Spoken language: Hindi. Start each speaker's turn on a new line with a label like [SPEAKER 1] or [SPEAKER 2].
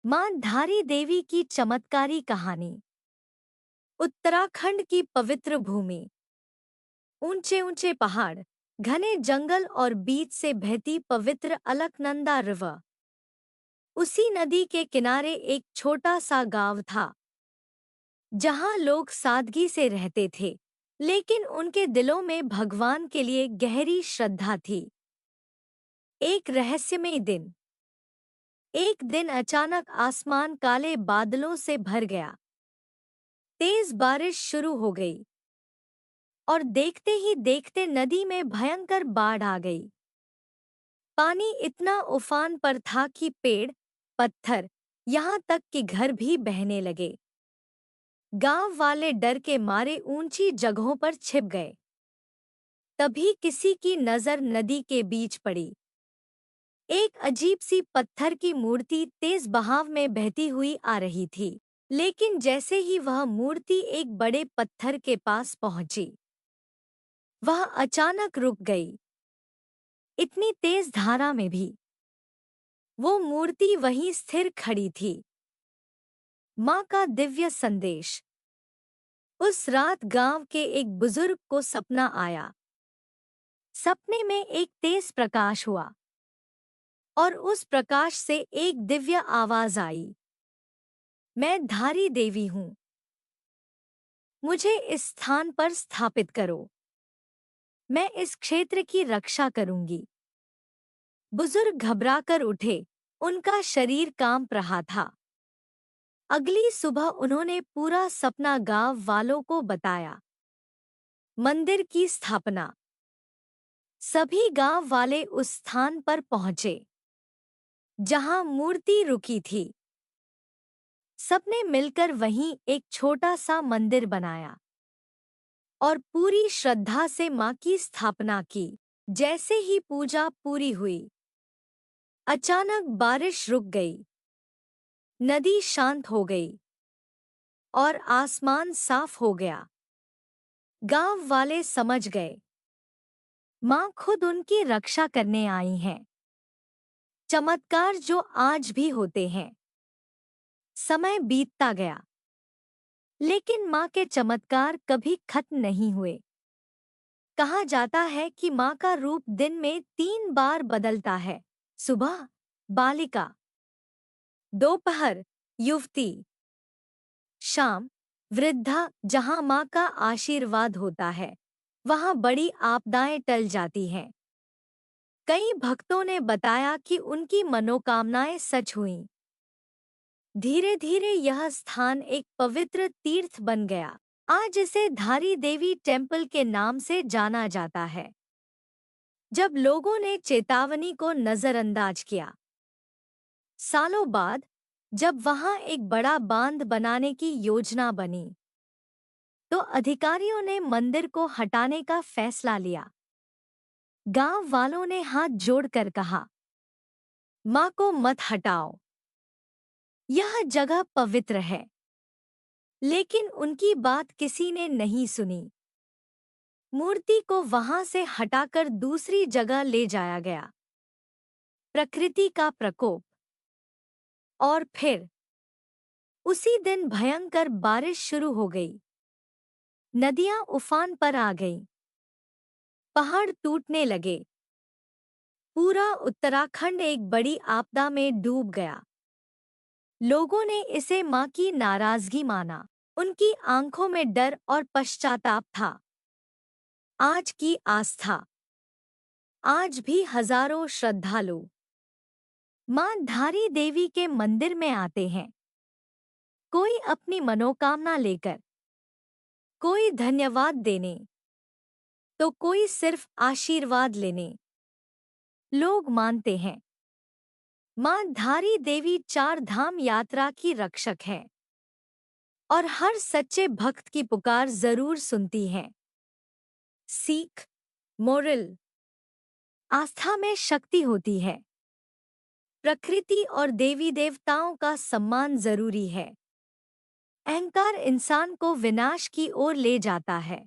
[SPEAKER 1] मां धारी देवी की चमत्कारी कहानी। उत्तराखंड की पवित्र भूमि, ऊंचे ऊंचे पहाड़, घने जंगल और बीच से बहती पवित्र अलकनंदा रिवर। उसी नदी के किनारे एक छोटा सा गांव था जहां लोग सादगी से रहते थे, लेकिन उनके दिलों में भगवान के लिए गहरी श्रद्धा थी। एक दिन अचानक आसमान काले बादलों से भर गया। तेज बारिश शुरू हो गई और देखते ही देखते नदी में भयंकर बाढ़ आ गई। पानी इतना उफान पर था कि पेड़, पत्थर, यहाँ तक कि घर भी बहने लगे। गांव वाले डर के मारे ऊंची जगहों पर छिप गए। तभी किसी की नजर नदी के बीच पड़ी। एक अजीब सी पत्थर की मूर्ति तेज बहाव में बहती हुई आ रही थी, लेकिन जैसे ही वह मूर्ति एक बड़े पत्थर के पास पहुंची, वह अचानक रुक गई। इतनी तेज धारा में भी वो मूर्ति वहीं स्थिर खड़ी थी। मां का दिव्य संदेश। उस रात गांव के एक बुजुर्ग को सपना आया। सपने में एक तेज प्रकाश हुआ और उस प्रकाश से एक दिव्य आवाज आई, मैं धारी देवी हूं, मुझे इस स्थान पर स्थापित करो, मैं इस क्षेत्र की रक्षा करूंगी। बुजुर्ग घबराकर उठे, उनका शरीर कांप रहा था। अगली सुबह उन्होंने पूरा सपना गांव वालों को बताया। मंदिर की स्थापना। सभी गांव वाले उस स्थान पर पहुंचे जहां मूर्ति रुकी थी। सबने मिलकर वहीं एक छोटा सा मंदिर बनाया और पूरी श्रद्धा से मां की स्थापना की। जैसे ही पूजा पूरी हुई, अचानक बारिश रुक गई, नदी शांत हो गई और आसमान साफ हो गया। गांव वाले समझ गए, मां खुद उनकी रक्षा करने आई हैं। चमत्कार जो आज भी होते हैं। समय बीतता गया, लेकिन मां के चमत्कार कभी खत्म नहीं हुए। कहा जाता है कि मां का रूप दिन में 3 बार बदलता है। सुबह बालिका, दोपहर युवती, शाम वृद्धा। जहां मां का आशीर्वाद होता है, वहां बड़ी आपदाएं टल जाती हैं। कई भक्तों ने बताया कि उनकी मनोकामनाएं सच हुईं। धीरे धीरे यह स्थान एक पवित्र तीर्थ बन गया। आज इसे धारी देवी टेम्पल के नाम से जाना जाता है। जब लोगों ने चेतावनी को नजरअंदाज किया, सालों बाद जब वहां एक बड़ा बांध बनाने की योजना बनी, तो अधिकारियों ने मंदिर को हटाने का फैसला लिया। गांव वालों ने हाथ जोड़कर कहा, मां को मत हटाओ, यह जगह पवित्र है। लेकिन उनकी बात किसी ने नहीं सुनी। मूर्ति को वहां से हटाकर दूसरी जगह ले जाया गया। प्रकृति का प्रकोप। और फिर उसी दिन भयंकर बारिश शुरू हो गई। नदियां उफान पर आ गईं। पहाड़ टूटने लगे। पूरा उत्तराखंड एक बड़ी आपदा में डूब गया। लोगों ने इसे मां की नाराजगी माना। उनकी आंखों में डर और पश्चाताप था। आज की आस्था। आज भी हजारों श्रद्धालु मां धारी देवी के मंदिर में आते हैं। कोई अपनी मनोकामना लेकर, कोई धन्यवाद देने, तो कोई सिर्फ आशीर्वाद लेने। लोग मानते हैं, मां धारी देवी 4 धाम यात्रा की रक्षक है और हर सच्चे भक्त की पुकार जरूर सुनती है। सीख, मोरल। आस्था में शक्ति होती है। प्रकृति और देवी देवताओं का सम्मान जरूरी है। अहंकार इंसान को विनाश की ओर ले जाता है।